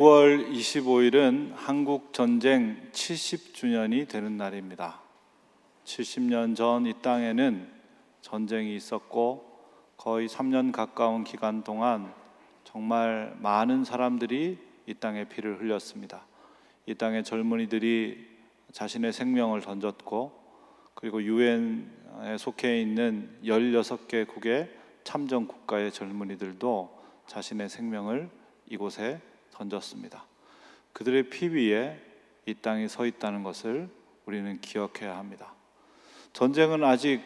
9월 25일은 한국 전쟁 70주년이 되는 날입니다. 70년 전 이 땅에는 전쟁이 있었고 거의 3년 가까운 기간 동안 정말 많은 사람들이 이 땅에 피를 흘렸습니다. 이 땅의 젊은이들이 자신의 생명을 던졌고, 그리고 유엔에 속해 있는 16개국의 참전 국가의 젊은이들도 자신의 생명을 이곳에 던졌습니다. 그들의 피 위에 이 땅이 서 있다는 것을 우리는 기억해야 합니다. 전쟁은 아직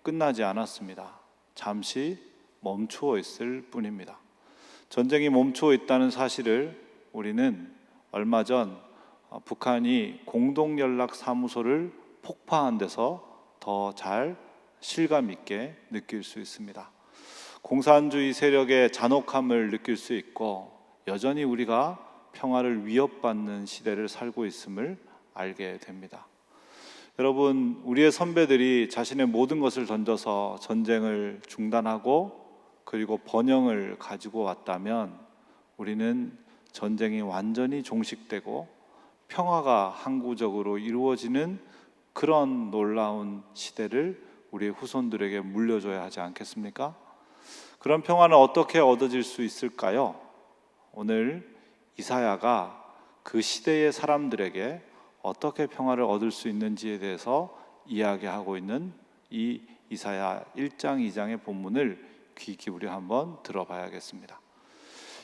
끝나지 않았습니다. 잠시 멈추어 있을 뿐입니다. 전쟁이 멈추어 있다는 사실을 우리는 얼마 전 북한이 공동연락사무소를 폭파한 데서 더 잘 실감 있게 느낄 수 있습니다. 공산주의 세력의 잔혹함을 느낄 수 있고, 여전히 우리가 평화를 위협받는 시대를 살고 있음을 알게 됩니다. 여러분, 우리의 선배들이 자신의 모든 것을 던져서 전쟁을 중단하고 그리고 번영을 가지고 왔다면, 우리는 전쟁이 완전히 종식되고 평화가 항구적으로 이루어지는 그런 놀라운 시대를 우리의 후손들에게 물려줘야 하지 않겠습니까? 그런 평화는 어떻게 얻어질 수 있을까요? 오늘 이사야가 그 시대의 사람들에게 어떻게 평화를 얻을 수 있는지에 대해서 이야기하고 있는 이 이사야 1장 2장의 본문을 귀 기울여 한번 들어봐야겠습니다.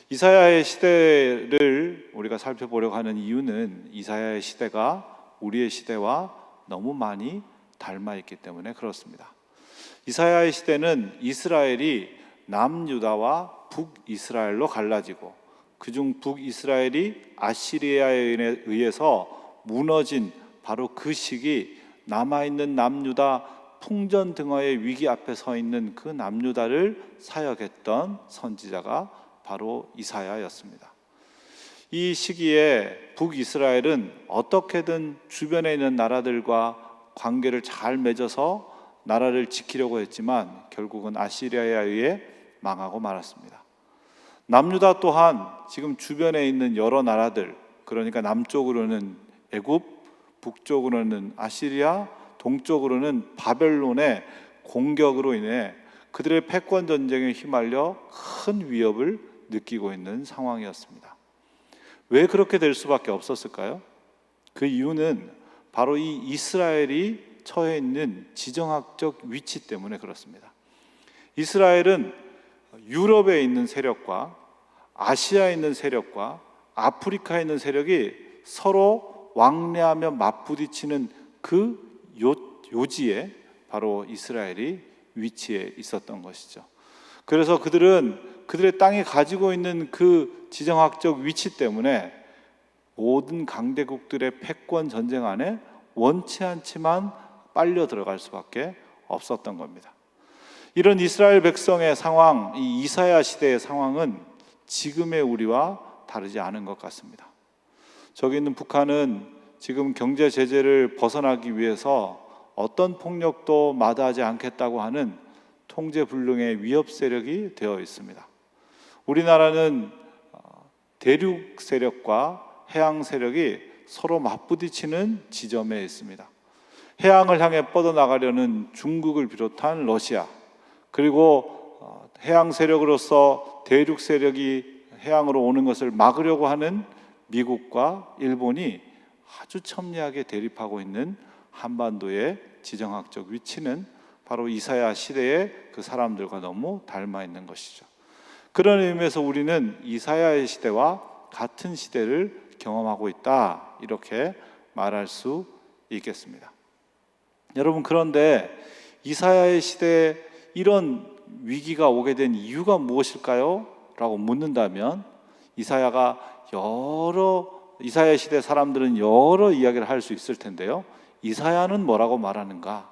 이사야의 시대를 우리가 살펴보려고 하는 이유는 이사야의 시대가 우리의 시대와 너무 많이 닮아 있기 때문에 그렇습니다. 이사야의 시대는 이스라엘이 남유다와 북이스라엘로 갈라지고, 그중 북이스라엘이 아시리아에 의해서 무너진 바로 그 시기, 남아있는 남유다 풍전등화의 위기 앞에 서 있는 그 남유다를 사역했던 선지자가 바로 이사야였습니다. 이 시기에 북이스라엘은 어떻게든 주변에 있는 나라들과 관계를 잘 맺어서 나라를 지키려고 했지만 결국은 아시리아에 의해 망하고 말았습니다. 남유다 또한 지금 주변에 있는 여러 나라들, 그러니까 남쪽으로는 애굽, 북쪽으로는 아시리아, 동쪽으로는 바벨론의 공격으로 인해 그들의 패권 전쟁에 휘말려 큰 위협을 느끼고 있는 상황이었습니다. 왜 그렇게 될 수밖에 없었을까요? 그 이유는 바로 이 이스라엘이 처해 있는 지정학적 위치 때문에 그렇습니다. 이스라엘은 유럽에 있는 세력과 아시아에 있는 세력과 아프리카에 있는 세력이 서로 왕래하며 맞부딪히는 그 요지에 바로 이스라엘이 위치해 있었던 것이죠. 그래서 그들은 그들의 땅이 가지고 있는 그 지정학적 위치 때문에 모든 강대국들의 패권 전쟁 안에 원치 않지만 빨려 들어갈 수밖에 없었던 겁니다. 이런 이스라엘 백성의 상황, 이 이사야 시대의 상황은 지금의 우리와 다르지 않은 것 같습니다. 저기 있는 북한은 지금 경제 제재를 벗어나기 위해서 어떤 폭력도 마다하지 않겠다고 하는 통제불능의 위협 세력이 되어 있습니다. 우리나라는 대륙 세력과 해양 세력이 서로 맞부딪히는 지점에 있습니다. 해양을 향해 뻗어나가려는 중국을 비롯한 러시아, 그리고 해양 세력으로서 대륙 세력이 해양으로 오는 것을 막으려고 하는 미국과 일본이 아주 첨예하게 대립하고 있는 한반도의 지정학적 위치는 바로 이사야 시대의 그 사람들과 너무 닮아 있는 것이죠. 그런 의미에서 우리는 이사야의 시대와 같은 시대를 경험하고 있다, 이렇게 말할 수 있겠습니다. 여러분, 그런데 이사야의 시대에 이런 위기가 오게 된 이유가 무엇일까요? 라고 묻는다면 이사야 시대 사람들은 여러 이야기를 할 수 있을 텐데요. 이사야는 뭐라고 말하는가?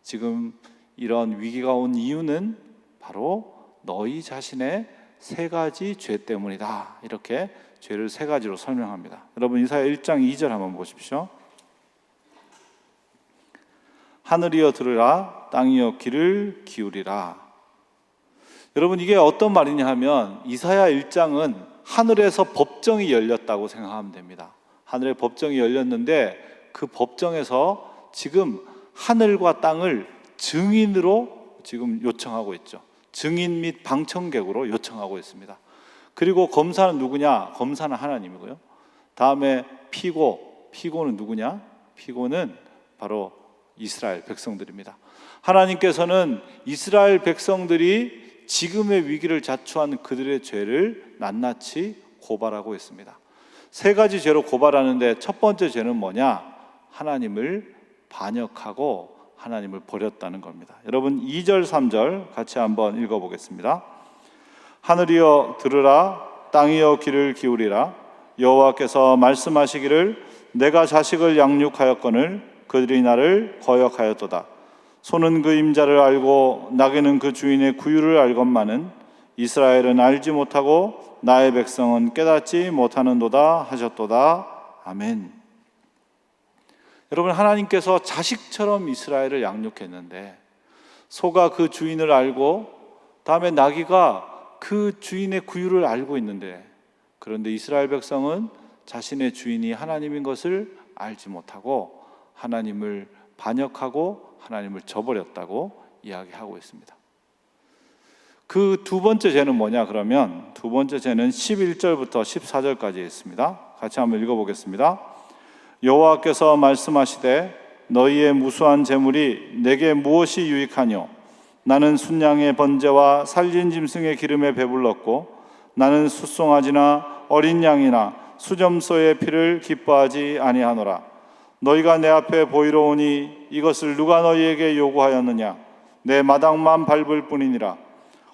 지금 이런 위기가 온 이유는 바로 너희 자신의 세 가지 죄 때문이다, 이렇게 죄를 세 가지로 설명합니다. 여러분, 이사야 1장 2절 한번 보십시오. 하늘이여 들으라, 땅이여 귀를 기울이라. 여러분, 이게 어떤 말이냐 하면 이사야 1장은 하늘에서 법정이 열렸다고 생각하면 됩니다. 하늘에 법정이 열렸는데 그 법정에서 지금 하늘과 땅을 증인으로 지금 요청하고 있죠. 증인 및 방청객으로 요청하고 있습니다. 그리고 검사는 누구냐? 검사는 하나님이고요. 다음에 피고는 누구냐? 피고는 바로 이스라엘 백성들입니다. 하나님께서는 이스라엘 백성들이 지금의 위기를 자초한 그들의 죄를 낱낱이 고발하고 있습니다. 세 가지 죄로 고발하는데 첫 번째 죄는 뭐냐? 하나님을 반역하고 하나님을 버렸다는 겁니다. 여러분 2절 3절 같이 한번 읽어보겠습니다. 하늘이여 들으라, 땅이여 귀를 기울이라. 여호와께서 말씀하시기를 내가 자식을 양육하였거늘 그들이 나를 거역하였도다. 소는 그 임자를 알고 나귀는 그 주인의 구유를 알건만은 이스라엘은 알지 못하고 나의 백성은 깨닫지 못하는도다 하셨도다. 아멘. 여러분, 하나님께서 자식처럼 이스라엘을 양육했는데 소가 그 주인을 알고 다음에 나귀가 그 주인의 구유를 알고 있는데, 그런데 이스라엘 백성은 자신의 주인이 하나님인 것을 알지 못하고 하나님을 반역하고 하나님을 저버렸다고 이야기하고 있습니다. 그 두 번째 죄는 뭐냐? 그러면 두 번째 죄는 11절부터 14절까지 있습니다. 같이 한번 읽어보겠습니다. 여호와께서 말씀하시되 너희의 무수한 재물이 내게 무엇이 유익하뇨? 나는 순양의 번제와 살진 짐승의 기름에 배불렀고 나는 숫송아지나 어린 양이나 수점소의 피를 기뻐하지 아니하노라. 너희가 내 앞에 보이러 오니 이것을 누가 너희에게 요구하였느냐? 내 마당만 밟을 뿐이니라.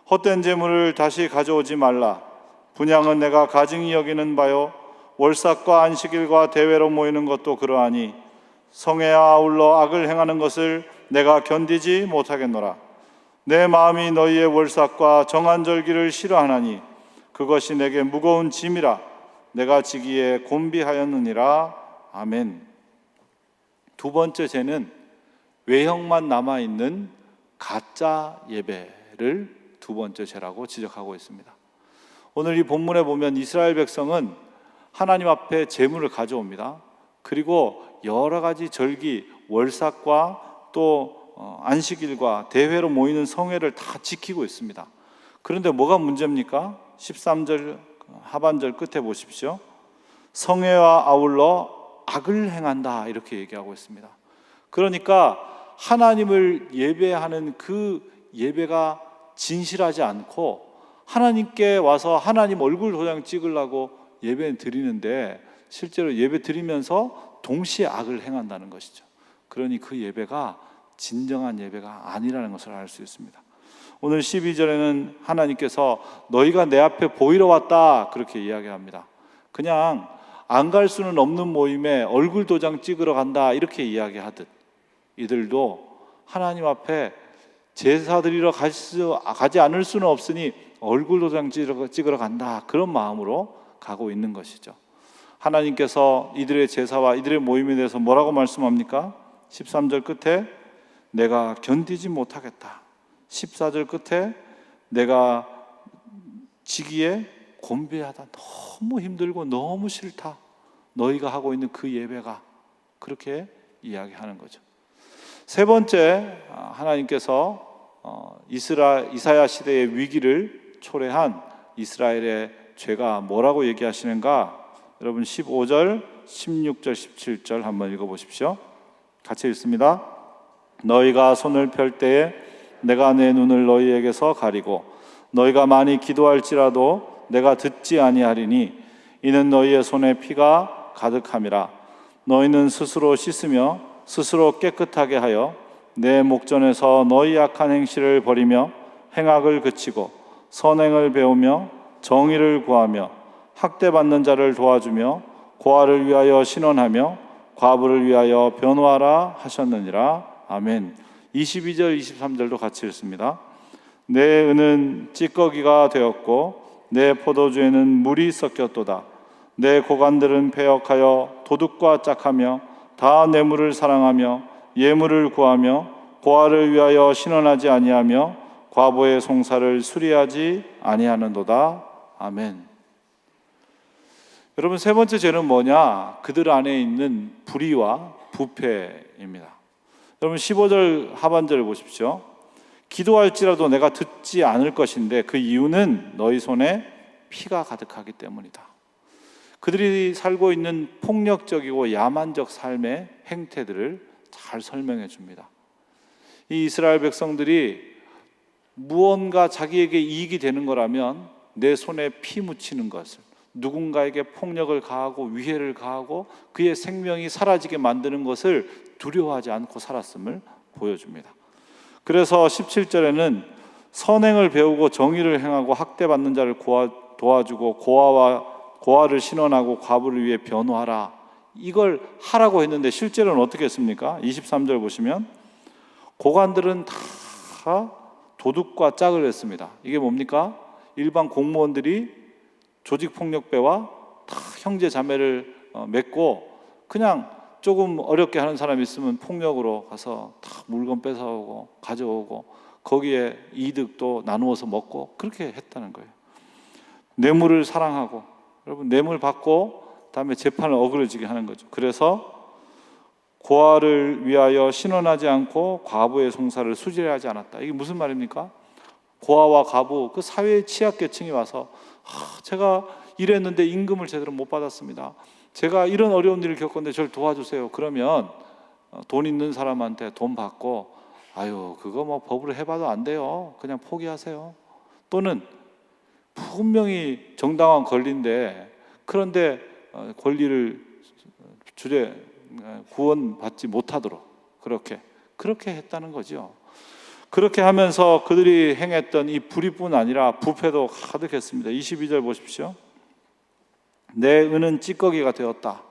헛된 재물을 다시 가져오지 말라. 분향은 내가 가증히 여기는 바요 월삭과 안식일과 대회로 모이는 것도 그러하니 성회와 아울러 악을 행하는 것을 내가 견디지 못하겠노라. 내 마음이 너희의 월삭과 정한절기를 싫어하나니 그것이 내게 무거운 짐이라. 내가 지기에 곤비하였느니라. 아멘. 두 번째 죄는 외형만 남아있는 가짜 예배를 두 번째 죄라고 지적하고 있습니다. 오늘 이 본문에 보면 이스라엘 백성은 하나님 앞에 제물을 가져옵니다. 그리고 여러 가지 절기, 월삭과 또 안식일과 대회로 모이는 성회를 다 지키고 있습니다. 그런데 뭐가 문제입니까? 13절 하반절 끝에 보십시오. 성회와 아울러 악을 행한다 이렇게 얘기하고 있습니다. 그러니까 하나님을 예배하는 그 예배가 진실하지 않고 하나님께 와서 하나님 얼굴 도장 찍으려고 예배 드리는데 실제로 예배 드리면서 동시에 악을 행한다는 것이죠. 그러니 그 예배가 진정한 예배가 아니라는 것을 알 수 있습니다. 오늘 12절에는 하나님께서 너희가 내 앞에 보이러 왔다 그렇게 이야기합니다. 그냥 안 갈 수는 없는 모임에 얼굴 도장 찍으러 간다 이렇게 이야기하듯 이들도 하나님 앞에 제사 드리러 가지 않을 수는 없으니 얼굴 도장 찍으러 간다 그런 마음으로 가고 있는 것이죠. 하나님께서 이들의 제사와 이들의 모임에 대해서 뭐라고 말씀합니까? 13절 끝에 내가 견디지 못하겠다. 14절 끝에 내가 지기에 곤비하다. 너무 힘들고 너무 싫다. 너희가 하고 있는 그 예배가 그렇게 이야기하는 거죠. 세 번째, 하나님께서 이사야 시대의 위기를 초래한 이스라엘의 죄가 뭐라고 얘기하시는가? 여러분 15절, 16절, 17절 한번 읽어보십시오. 같이 읽습니다. 너희가 손을 펼 때에 내가 내 눈을 너희에게서 가리고 너희가 많이 기도할지라도 내가 듣지 아니하리니 이는 너희의 손에 피가 가득함이라. 너희는 스스로 씻으며 스스로 깨끗하게 하여 내 목전에서 너희 악한 행실을 버리며 행악을 그치고 선행을 배우며 정의를 구하며 학대받는 자를 도와주며 고아를 위하여 신원하며 과부를 위하여 변호하라 하셨느니라. 아멘. 22절 23절도 같이 읽습니다. 내 은은 찌꺼기가 되었고 내 포도주에는 물이 섞였도다. 내 고관들은 패역하여 도둑과 짝하며 다 뇌물을 사랑하며 예물을 구하며 고아를 위하여 신원하지 아니하며 과부의 송사를 수리하지 아니하는도다. 아멘. 여러분, 세 번째 죄는 뭐냐? 그들 안에 있는 불의와 부패입니다. 여러분, 15절 하반절을 보십시오. 기도할지라도 내가 듣지 않을 것인데 그 이유는 너희 손에 피가 가득하기 때문이다. 그들이 살고 있는 폭력적이고 야만적 삶의 행태들을 잘 설명해 줍니다. 이 이스라엘 백성들이 무언가 자기에게 이익이 되는 거라면 내 손에 피 묻히는 것을, 누군가에게 폭력을 가하고 위해를 가하고 그의 생명이 사라지게 만드는 것을 두려워하지 않고 살았음을 보여줍니다. 그래서 17절에는 선행을 배우고 정의를 행하고 학대받는 자를 도와주고 고아를 신원하고 과부를 위해 변호하라, 이걸 하라고 했는데 실제로는 어떻게 했습니까? 23절 보시면 고관들은 다 도둑과 짝을 했습니다. 이게 뭡니까? 일반 공무원들이 조직폭력배와 다 형제 자매를 맺고 그냥 조금 어렵게 하는 사람이 있으면 폭력으로 가서 다 물건 뺏어오고 가져오고 거기에 이득도 나누어서 먹고 그렇게 했다는 거예요. 뇌물을 사랑하고, 여러분, 뇌물 받고 다음에 재판을 어그러지게 하는 거죠. 그래서 고아를 위하여 신원하지 않고 과부의 송사를 수질하지 않았다. 이게 무슨 말입니까? 고아와 과부, 그 사회의 취약계층이 와서 제가 일했는데 임금을 제대로 못 받았습니다. 제가 이런 어려운 일을 겪었는데 저를 도와주세요. 그러면 돈 있는 사람한테 돈 받고 아유, 그거 뭐 법으로 해봐도 안 돼요. 그냥 포기하세요. 또는 분명히 정당한 권리인데 그런데 권리를 구원받지 못하도록 그렇게 했다는 거죠. 그렇게 하면서 그들이 행했던 이 불의뿐 아니라 부패도 가득했습니다. 22절 보십시오. 내 은은 찌꺼기가 되었다.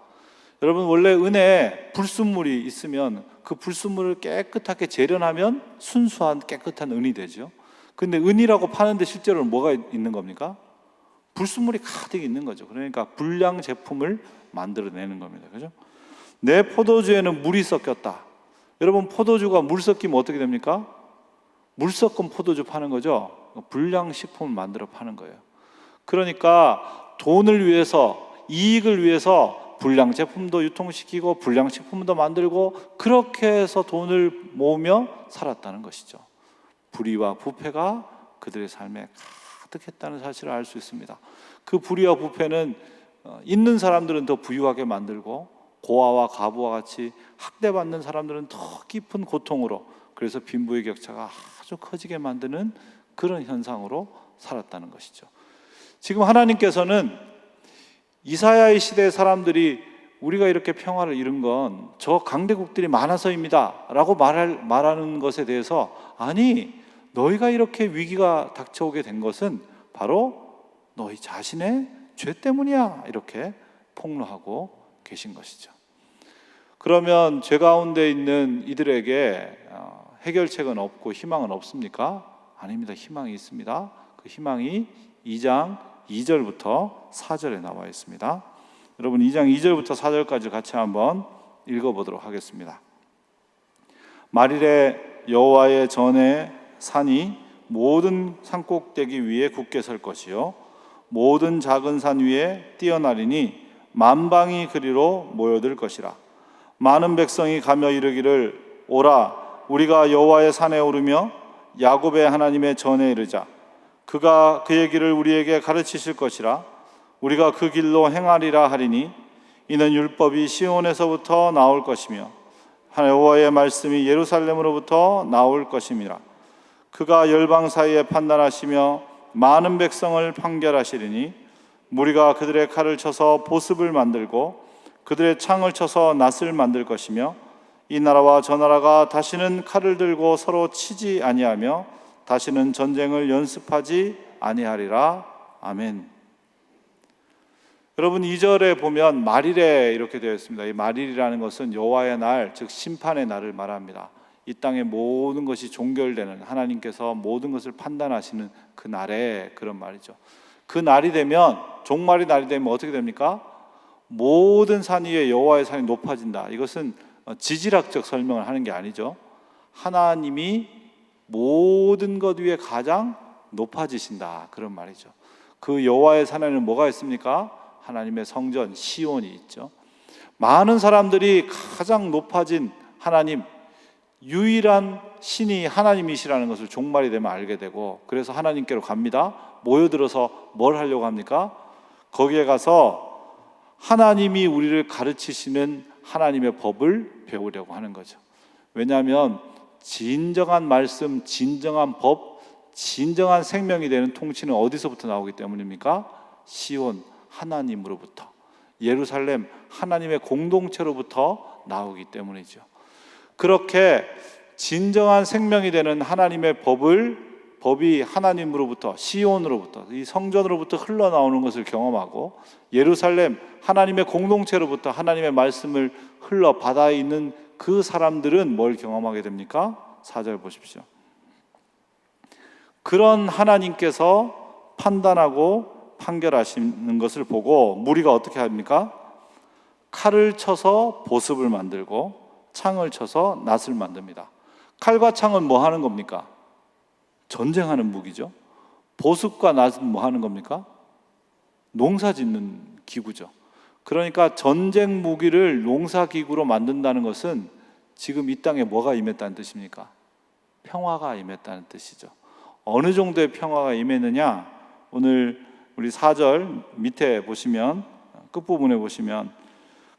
여러분, 원래 은에 불순물이 있으면 그 불순물을 깨끗하게 재련하면 순수한 깨끗한 은이 되죠. 근데 은이라고 파는데 실제로는 뭐가 있는 겁니까? 불순물이 가득 있는 거죠. 그러니까 불량 제품을 만들어내는 겁니다. 그죠? 내 포도주에는 물이 섞였다. 여러분, 포도주가 물 섞이면 어떻게 됩니까? 물 섞은 포도주 파는 거죠. 불량식품을 만들어 파는 거예요. 그러니까 돈을 위해서, 이익을 위해서 불량 제품도 유통시키고 불량식품도 만들고 그렇게 해서 돈을 모으며 살았다는 것이죠. 불의와 부패가 그들의 삶에 가득했다는 사실을 알 수 있습니다. 그 불의와 부패는 있는 사람들은 더 부유하게 만들고 고아와 과부와 같이 학대받는 사람들은 더 깊은 고통으로, 그래서 빈부의 격차가 아주 커지게 만드는 그런 현상으로 살았다는 것이죠. 지금 하나님께서는 이사야의 시대의 사람들이 우리가 이렇게 평화를 잃은 건 저 강대국들이 많아서입니다 라고 말하는 것에 대해서, 아니, 너희가 이렇게 위기가 닥쳐오게 된 것은 바로 너희 자신의 죄 때문이야, 이렇게 폭로하고 계신 것이죠. 그러면 죄 가운데 있는 이들에게 해결책은 없고 희망은 없습니까? 아닙니다. 희망이 있습니다. 그 희망이 2장 2절부터 4절에 나와 있습니다. 여러분, 2장 2절부터 4절까지 같이 한번 읽어보도록 하겠습니다. 말일에 여호와의 전에 산이 모든 산꼭대기 위에 굳게 설 것이요 모든 작은 산 위에 뛰어나리니 만방이 그리로 모여들 것이라. 많은 백성이 가며 이르기를 오라, 우리가 여호와의 산에 오르며 야곱의 하나님의 전에 이르자. 그가 그의 길을 우리에게 가르치실 것이라. 우리가 그 길로 행하리라 하리니 이는 율법이 시온에서부터 나올 것이며 여호와의 말씀이 예루살렘으로부터 나올 것임이라. 그가 열방 사이에 판단하시며 많은 백성을 판결하시리니 무리가 그들의 칼을 쳐서 보습을 만들고 그들의 창을 쳐서 낫을 만들 것이며 이 나라와 저 나라가 다시는 칼을 들고 서로 치지 아니하며 다시는 전쟁을 연습하지 아니하리라. 아멘. 여러분, 2절에 보면 말일에 이렇게 되어 있습니다. 이 말일이라는 것은 여호와의 날, 즉 심판의 날을 말합니다. 이 땅의 모든 것이 종결되는, 하나님께서 모든 것을 판단하시는 그 날에 그런 말이죠. 그 날이 되면, 종말의 날이 되면 어떻게 됩니까? 모든 산 위에 여호와의 산이 높아진다. 이것은 지질학적 설명을 하는 게 아니죠. 하나님이 모든 것 위에 가장 높아지신다, 그런 말이죠. 그 여호와의 산에는 뭐가 있습니까? 하나님의 성전 시온이 있죠. 많은 사람들이 가장 높아진 하나님, 유일한 신이 하나님이시라는 것을 종말이 되면 알게 되고, 그래서 하나님께로 갑니다. 모여들어서 뭘 하려고 합니까? 거기에 가서 하나님이 우리를 가르치시는 하나님의 법을 배우려고 하는 거죠. 왜냐하면 진정한 말씀, 진정한 법, 진정한 생명이 되는 통치는 어디서부터 나오기 때문입니까? 시온, 하나님으로부터, 예루살렘, 하나님의 공동체로부터 나오기 때문이죠. 그렇게 진정한 생명이 되는 하나님의 법이 하나님으로부터, 시온으로부터, 이 성전으로부터 흘러나오는 것을 경험하고, 예루살렘, 하나님의 공동체로부터 하나님의 말씀을 흘러 바다에 있는 그 사람들은 뭘 경험하게 됩니까? 4절 보십시오. 그런 하나님께서 판단하고 판결하시는 것을 보고 무리가 어떻게 합니까? 칼을 쳐서 보습을 만들고 창을 쳐서 낫을 만듭니다. 칼과 창은 뭐 하는 겁니까? 전쟁하는 무기죠. 보습과 낫은 뭐 하는 겁니까? 농사 짓는 기구죠. 그러니까 전쟁 무기를 농사 기구로 만든다는 것은 지금 이 땅에 뭐가 임했다는 뜻입니까? 평화가 임했다는 뜻이죠. 어느 정도의 평화가 임했느냐? 오늘 우리 4절 밑에 보시면, 끝부분에 보시면,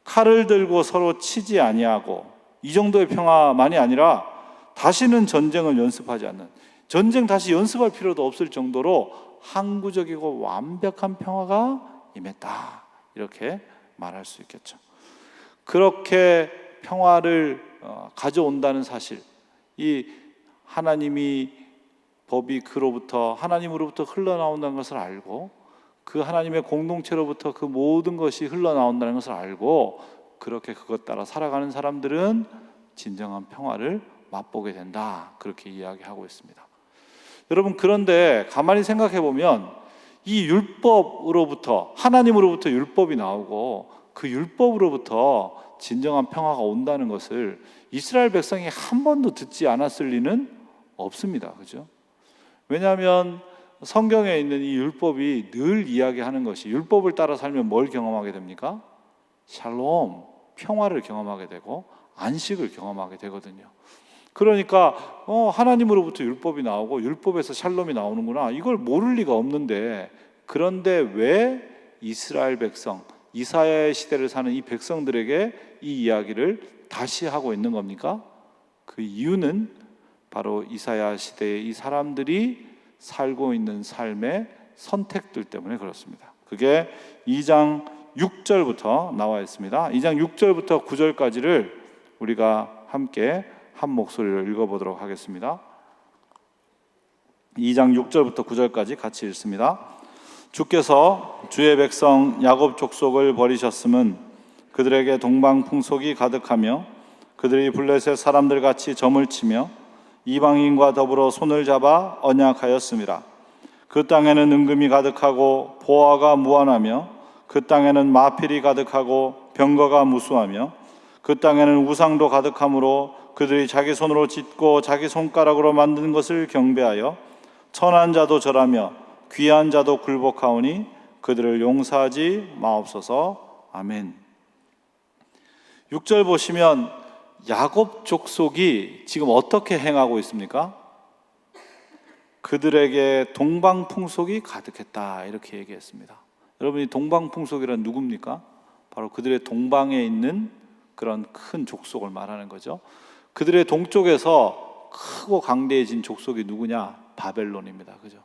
칼을 들고 서로 치지 아니하고, 이 정도의 평화만이 아니라 다시는 전쟁을 연습하지 않는, 전쟁 다시 연습할 필요도 없을 정도로 항구적이고 완벽한 평화가 임했다, 이렇게 말할 수 있겠죠. 그렇게 평화를 가져온다는 사실, 이 하나님이 법이 그로부터, 하나님으로부터 흘러나온다는 것을 알고, 그 하나님의 공동체로부터 그 모든 것이 흘러나온다는 것을 알고, 그렇게 그것 따라 살아가는 사람들은 진정한 평화를 맛보게 된다, 그렇게 이야기하고 있습니다. 여러분, 그런데 가만히 생각해 보면 이 율법으로부터, 하나님으로부터 율법이 나오고 그 율법으로부터 진정한 평화가 온다는 것을 이스라엘 백성이 한 번도 듣지 않았을 리는 없습니다. 그죠? 왜냐하면 성경에 있는 이 율법이 늘 이야기하는 것이, 율법을 따라 살면 뭘 경험하게 됩니까? 샬롬, 평화를 경험하게 되고 안식을 경험하게 되거든요. 그러니까 하나님으로부터 율법이 나오고 율법에서 샬롬이 나오는구나, 이걸 모를 리가 없는데, 그런데 왜 이스라엘 백성, 이사야의 시대를 사는 이 백성들에게 이 이야기를 다시 하고 있는 겁니까? 그 이유는 바로 이사야 시대의 이 사람들이 살고 있는 삶의 선택들 때문에 그렇습니다. 그게 2장 6절부터 나와 있습니다. 2장 6절부터 9절까지를 우리가 함께 한 목소리로 읽어보도록 하겠습니다. 2장 6절부터 9절까지 같이 읽습니다. 주께서 주의 백성 야곱 족속을 버리셨음은 그들에게 동방풍속이 가득하며 그들이 블레셋 사람들 같이 점을 치며 이방인과 더불어 손을 잡아 언약하였음이라. 그 땅에는 은금이 가득하고 보화가 무한하며 그 땅에는 마필이 가득하고 병거가 무수하며 그 땅에는 우상도 가득하므로 그들이 자기 손으로 짓고 자기 손가락으로 만든 것을 경배하여 천한 자도 절하며 귀한 자도 굴복하오니 그들을 용서하지 마옵소서. 아멘. 6절 보시면 야곱 족속이 지금 어떻게 행하고 있습니까? 그들에게 동방풍속이 가득했다, 이렇게 얘기했습니다. 여러분이 동방풍속이란 누굽니까? 바로 그들의 동방에 있는 그런 큰 족속을 말하는 거죠. 그들의 동쪽에서 크고 강대해진 족속이 누구냐? 바벨론입니다. 그죠?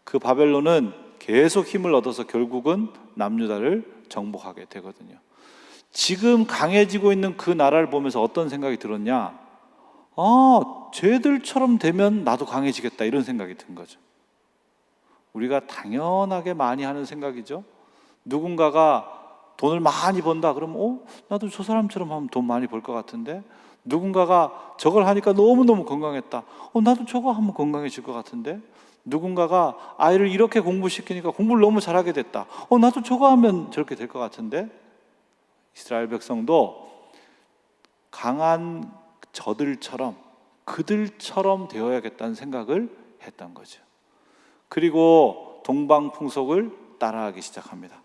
그 바벨론은 계속 힘을 얻어서 결국은 남유다를 정복하게 되거든요. 지금 강해지고 있는 그 나라를 보면서 어떤 생각이 들었냐? 쟤들처럼 되면 나도 강해지겠다, 이런 생각이 든 거죠. 우리가 당연하게 많이 하는 생각이죠. 누군가가 돈을 많이 번다 그러면 나도 저 사람처럼 하면 돈 많이 벌 것 같은데, 누군가가 저걸 하니까 너무너무 건강했다, 나도 저거 하면 건강해질 것 같은데, 누군가가 아이를 이렇게 공부시키니까 공부를 너무 잘하게 됐다, 나도 저거 하면 저렇게 될 것 같은데, 이스라엘 백성도 강한 저들처럼, 그들처럼 되어야겠다는 생각을 했던 거죠. 그리고 동방풍속을 따라하기 시작합니다.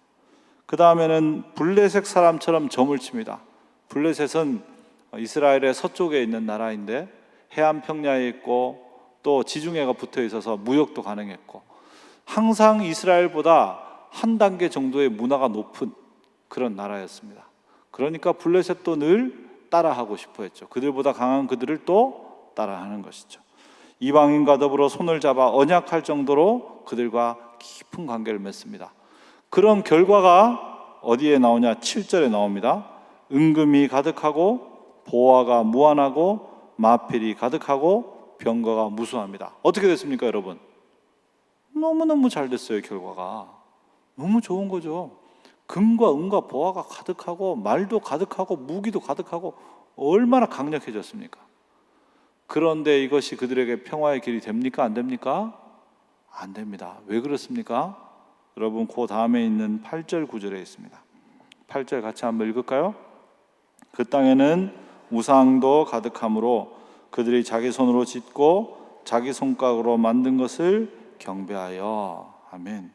그 다음에는 블레셋 사람처럼 점을 칩니다. 블레셋은 이스라엘의 서쪽에 있는 나라인데 해안 평야에 있고 또 지중해가 붙어 있어서 무역도 가능했고 항상 이스라엘보다 한 단계 정도의 문화가 높은 그런 나라였습니다. 그러니까 블레셋도 늘 따라하고 싶어 했죠. 그들보다 강한 그들을 또 따라하는 것이죠. 이방인과 더불어 손을 잡아 언약할 정도로 그들과 깊은 관계를 맺습니다. 그런 결과가 어디에 나오냐? 7절에 나옵니다. 은금이 가득하고 보화가 무한하고 마필이 가득하고 병거가 무수합니다. 어떻게 됐습니까, 여러분? 너무너무 잘 됐어요. 결과가 너무 좋은 거죠. 금과 은과 보화가 가득하고 말도 가득하고 무기도 가득하고 얼마나 강력해졌습니까? 그런데 이것이 그들에게 평화의 길이 됩니까? 안 됩니까? 안 됩니다. 왜 그렇습니까? 여러분, 그 다음에 있는 8절 9절에 있습니다. 8절 같이 한번 읽을까요? 그 땅에는 우상도 가득하므로 그들이 자기 손으로 짓고 자기 손가락으로 만든 것을 경배하여. 아멘.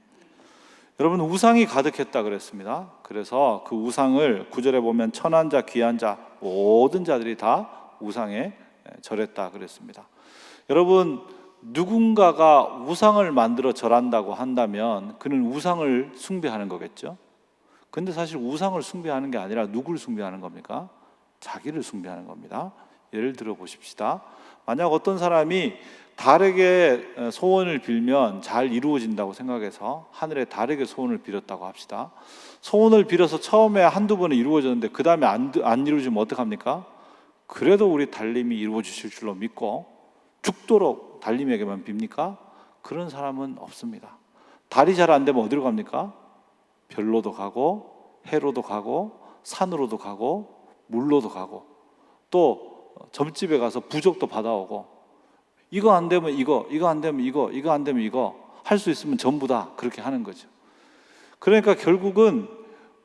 여러분, 우상이 가득했다 그랬습니다. 그래서 그 우상을 9절에 보면 천한 자, 귀한 자, 모든 자들이 다 우상에 절했다 그랬습니다. 여러분, 누군가가 우상을 만들어 절한다고 한다면 그는 우상을 숭배하는 거겠죠. 근데 사실 우상을 숭배하는 게 아니라 누구를 숭배하는 겁니까? 자기를 숭배하는 겁니다. 예를 들어 보십시다. 만약 어떤 사람이 달에게 소원을 빌면 잘 이루어진다고 생각해서 하늘에 달에게 소원을 빌었다고 합시다. 소원을 빌어서 처음에 한두 번은 이루어졌는데 그 다음에 안 이루어지면 어떡합니까? 그래도 우리 달님이 이루어 주실 줄로 믿고 죽도록 달님에게만 빕니까? 그런 사람은 없습니다. 달이 잘 안 되면 어디로 갑니까? 별로도 가고 해로도 가고 산으로도 가고 물로도 가고 또 점집에 가서 부적도 받아오고 이거 안 되면 이거 안 되면 이거 안 되면 이거 할 수 있으면 전부 다 그렇게 하는 거죠. 그러니까 결국은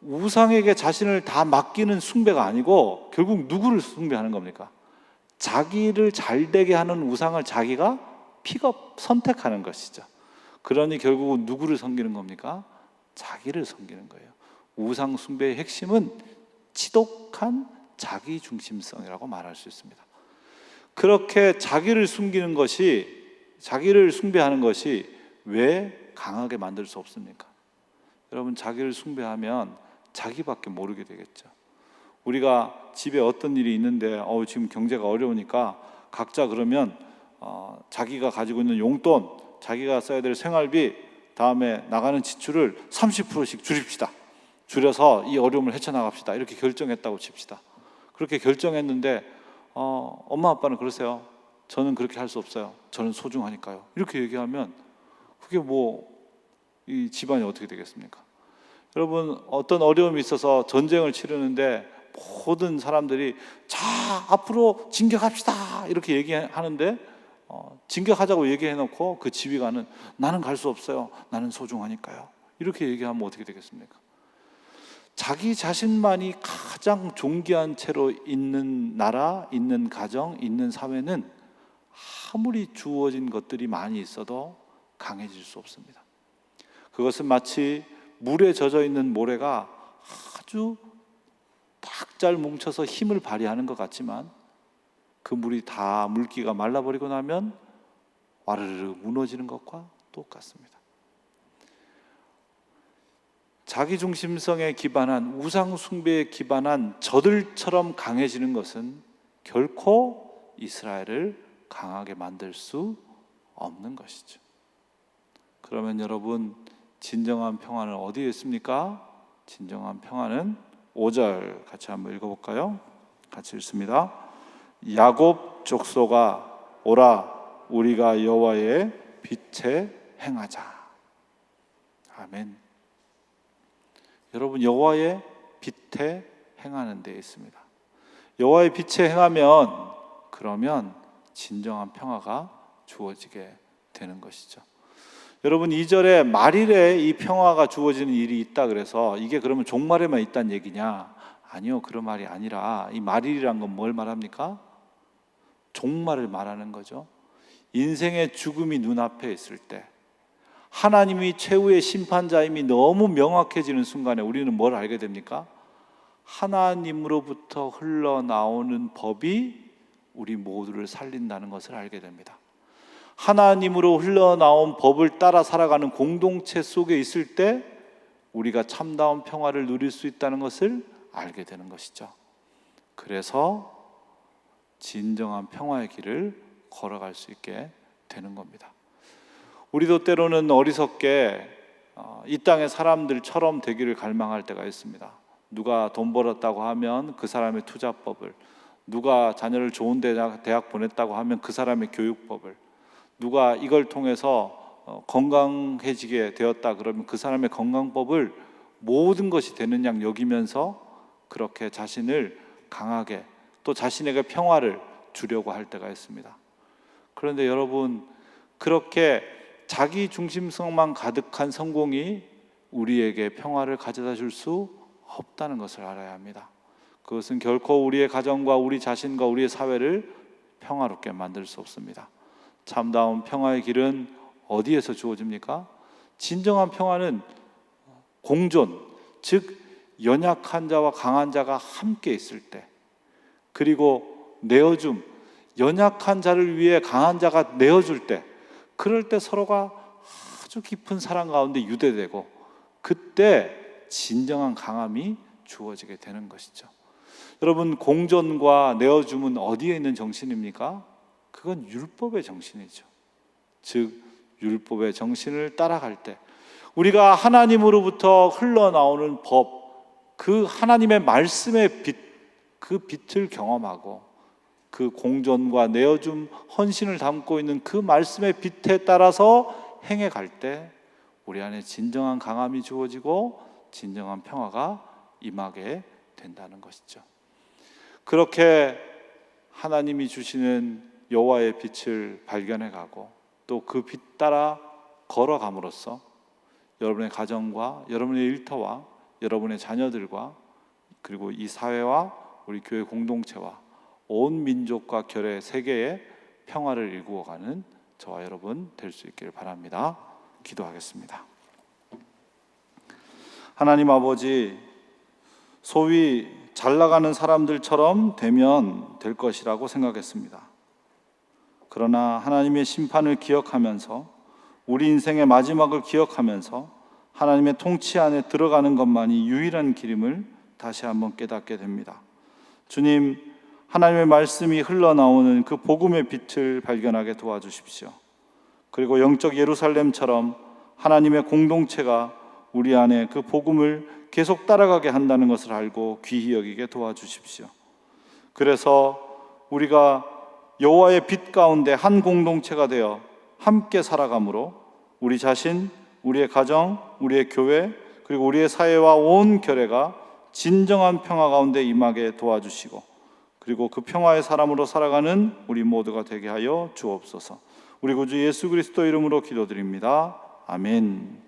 우상에게 자신을 다 맡기는 숭배가 아니고 결국 누구를 숭배하는 겁니까? 자기를 잘 되게 하는 우상을 자기가 픽업, 선택하는 것이죠. 그러니 결국은 누구를 섬기는 겁니까? 자기를 섬기는 거예요. 우상 숭배의 핵심은 지독한 자기 중심성이라고 말할 수 있습니다. 그렇게 자기를 숭배하는 것이 왜 강하게 만들 수 없습니까? 여러분, 자기를 숭배하면 자기밖에 모르게 되겠죠. 우리가 집에 어떤 일이 있는데 지금 경제가 어려우니까 각자 그러면 자기가 가지고 있는 용돈, 자기가 써야 될 생활비, 다음에 나가는 지출을 30%씩 줄입시다. 줄여서 이 어려움을 헤쳐나갑시다. 이렇게 결정했다고 칩시다. 그렇게 결정했는데 엄마 아빠는 그러세요. 저는 그렇게 할 수 없어요. 저는 소중하니까요. 이렇게 얘기하면 그게 이 집안이 어떻게 되겠습니까? 여러분, 어떤 어려움이 있어서 전쟁을 치르는데 모든 사람들이 자, 앞으로 진격합시다 이렇게 얘기하는데 진격하자고 얘기해놓고 그 지휘관은 나는 갈 수 없어요. 나는 소중하니까요. 이렇게 얘기하면 어떻게 되겠습니까? 자기 자신만이 가장 존귀한 채로 있는 나라, 있는 가정, 있는 사회는 아무리 주어진 것들이 많이 있어도 강해질 수 없습니다. 그것은 마치 물에 젖어 있는 모래가 아주 딱 잘 뭉쳐서 힘을 발휘하는 것 같지만 그 물이 다 물기가 말라버리고 나면 와르르 무너지는 것과 똑같습니다. 자기중심성에 기반한 우상 숭배에 기반한 저들처럼 강해지는 것은 결코 이스라엘을 강하게 만들 수 없는 것이죠. 그러면 여러분, 진정한 평안은 어디에 있습니까? 진정한 평안은 5절 같이 한번 읽어볼까요? 같이 읽습니다. 야곱 족속아 오라, 우리가 여호와의 빛에 행하자. 아멘. 여러분, 여호와의 빛에 행하는 데에 있습니다. 여호와의 빛에 행하면 그러면 진정한 평화가 주어지게 되는 것이죠. 여러분, 2절에 말일에 이 평화가 주어지는 일이 있다 그래서 이게 그러면 종말에만 있다는 얘기냐? 아니요, 그런 말이 아니라 이 말일이란 건 뭘 말합니까? 종말을 말하는 거죠. 인생의 죽음이 눈앞에 있을 때, 하나님이 최후의 심판자임이 너무 명확해지는 순간에 우리는 뭘 알게 됩니까? 하나님으로부터 흘러나오는 법이 우리 모두를 살린다는 것을 알게 됩니다. 하나님으로 흘러나온 법을 따라 살아가는 공동체 속에 있을 때 우리가 참다운 평화를 누릴 수 있다는 것을 알게 되는 것이죠. 그래서 진정한 평화의 길을 걸어갈 수 있게 되는 겁니다. 우리도 때로는 어리석게 이 땅의 사람들처럼 되기를 갈망할 때가 있습니다. 누가 돈 벌었다고 하면 그 사람의 투자법을, 누가 자녀를 좋은 대학 보냈다고 하면 그 사람의 교육법을, 누가 이걸 통해서 건강해지게 되었다 그러면 그 사람의 건강법을 모든 것이 되는 양 여기면서 그렇게 자신을 강하게 또 자신에게 평화를 주려고 할 때가 있습니다. 그런데 여러분, 그렇게 자기 중심성만 가득한 성공이 우리에게 평화를 가져다 줄 수 없다는 것을 알아야 합니다. 그것은 결코 우리의 가정과 우리 자신과 우리의 사회를 평화롭게 만들 수 없습니다. 참다운 평화의 길은 어디에서 주어집니까? 진정한 평화는 공존, 즉 연약한 자와 강한 자가 함께 있을 때, 그리고 내어줌, 연약한 자를 위해 강한 자가 내어줄 때, 그럴 때 서로가 아주 깊은 사랑 가운데 유대되고 그때 진정한 강함이 주어지게 되는 것이죠. 여러분, 공존과 내어줌은 어디에 있는 정신입니까? 그건 율법의 정신이죠. 즉 율법의 정신을 따라갈 때 우리가 하나님으로부터 흘러나오는 법, 그 하나님의 말씀의 빛, 그 빛을 경험하고 그 공존과 내어줌 헌신을 담고 있는 그 말씀의 빛에 따라서 행해갈 때 우리 안에 진정한 강함이 주어지고 진정한 평화가 임하게 된다는 것이죠. 그렇게 하나님이 주시는 여호와의 빛을 발견해 가고 또 그 빛 따라 걸어감으로써 여러분의 가정과 여러분의 일터와 여러분의 자녀들과 그리고 이 사회와 우리 교회 공동체와 온 민족과 결의 세계의 평화를 일구어가는 저와 여러분 될 수 있기를 바랍니다. 기도하겠습니다. 하나님 아버지, 소위 잘 나가는 사람들처럼 되면 될 것이라고 생각했습니다. 그러나 하나님의 심판을 기억하면서 우리 인생의 마지막을 기억하면서 하나님의 통치 안에 들어가는 것만이 유일한 길임을 다시 한번 깨닫게 됩니다. 주님, 하나님의 말씀이 흘러나오는 그 복음의 빛을 발견하게 도와주십시오. 그리고 영적 예루살렘처럼 하나님의 공동체가 우리 안에 그 복음을 계속 따라가게 한다는 것을 알고 귀히 여기게 도와주십시오. 그래서 우리가 여호와의 빛 가운데 한 공동체가 되어 함께 살아가므로 우리 자신, 우리의 가정, 우리의 교회, 그리고 우리의 사회와 온 결의가 진정한 평화 가운데 임하게 도와주시고 그리고 그 평화의 사람으로 살아가는 우리 모두가 되게 하여 주옵소서. 우리 구주 예수 그리스도 이름으로 기도드립니다. 아멘.